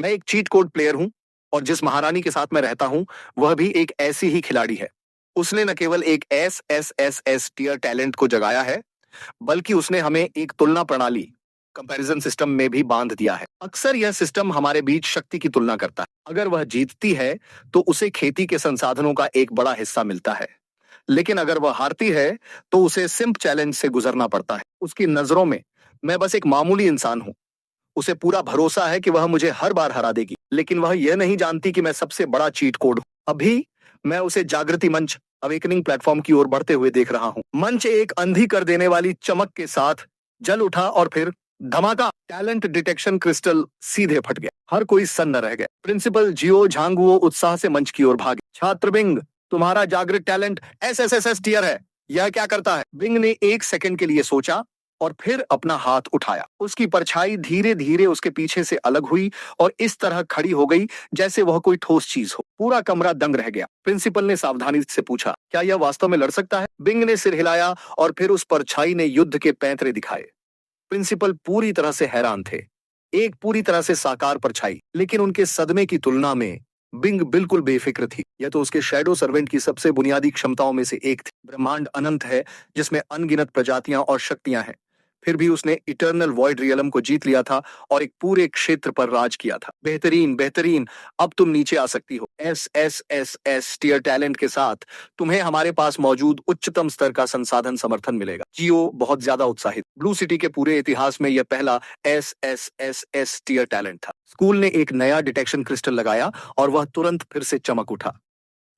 मैं एक cheat code player हूँ और जिस महारानी के साथ मैं रहता हूँ वह भी एक ऐसी ही खिलाड़ी है। उसने न केवल एक एस टियर टैलेंट को जगाया है, बल्कि उसने हमें एक तुलना प्रणाली कंपैरिजन सिस्टम में भी बांध दिया है। अक्सर यह सिस्टम हमारे बीच शक्ति की तुलना करता है। अगर वह जीतती है तो उसे खेती के संसाधनों का एक बड़ा हिस्सा मिलता है, लेकिन अगर वह हारती है तो उसे सिंप चैलेंज से गुजरना पड़ता है। उसकी नजरों में मैं बस एक मामूली इंसान हूँ। उसे पूरा भरोसा है कि वह मुझे हर बार हरा देगी, लेकिन वह यह नहीं जानती कि मैं सबसे बड़ा चीट कोड हूं। अभी मैं उसे जागृति मंच अवेकनिंग प्लेटफॉर्म की ओर बढ़ते हुए देख रहा हूं। मंच एक अंधी कर देने वाली चमक के साथ जल उठा और फिर धमाका। टैलेंट डिटेक्शन क्रिस्टल सीधे फट गया। हर कोई सन्न रह गया। प्रिंसिपल जियो झांगुओ उत्साह से मंच की ओर भागे। छात्र बिंग, तुम्हारा जागृत टैलेंट एस टीयर है। यह क्या करता है? बिंग ने एक सेकंड के लिए सोचा और फिर अपना हाथ उठाया। उसकी परछाई धीरे धीरे उसके पीछे से अलग हुई और इस तरह खड़ी हो गई जैसे वह कोई ठोस चीज हो। पूरा कमरा दंग रह गया। प्रिंसिपल ने सावधानी से पूछा, क्या यह वास्तव में लड़ सकता है? बिंग ने सिर हिलाया और फिर उस परछाई ने युद्ध के पैंतरे दिखाए। प्रिंसिपल पूरी तरह से हैरान थे। एक पूरी तरह से साकार परछाई, लेकिन उनके सदमे की तुलना में बिंग बिल्कुल बेफिक्र थी। यह तो उसके शैडो सर्वेंट की सबसे बुनियादी क्षमताओं में से एक थी। ब्रह्मांड अनंत है, जिसमें अनगिनत प्रजातियां और शक्तियां हैं। फिर भी उसने इटर्नल वॉइड रियलम को जीत लिया था और एक पूरे क्षेत्र पर राज किया था। बेहतरीन बेहतरीन, अब तुम नीचे आ सकती हो। एस टीयर टैलेंट के साथ तुम्हें हमारे पास मौजूद उच्चतम स्तर का संसाधन समर्थन मिलेगा। जियो बहुत ज्यादा उत्साहित। ब्लू सिटी के पूरे इतिहास में यह पहला एस टीयर टैलेंट था। स्कूल ने एक नया डिटेक्शन क्रिस्टल लगाया और वह तुरंत फिर से चमक उठा।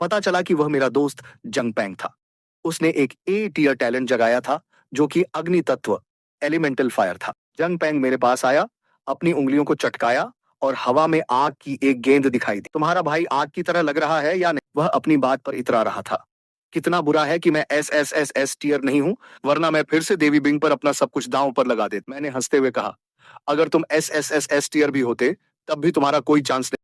पता चला कि वह मेरा दोस्त जंगपैंग था। उसने एक ए टियर टैलेंट जगाया था, जो कि अग्नि तत्व एलिमेंटल फायर था। जंगपैंग मेरे पास आया, अपनी उंगलियों को चटकाया और हवा में आग की एक गेंद दिखाई दी। तुम्हारा भाई आग की तरह लग रहा है या नहीं? वह अपनी बात पर इतरा रहा था। कितना बुरा है कि मैं एस टियर नहीं हूं, वरना मैं फिर से देवी बिंग पर अपना सब कुछ दांव पर लगा देता। मैंने हंसते हुए कहा, अगर तुम एस टियर भी होते तब भी तुम्हारा कोई चांस नहीं।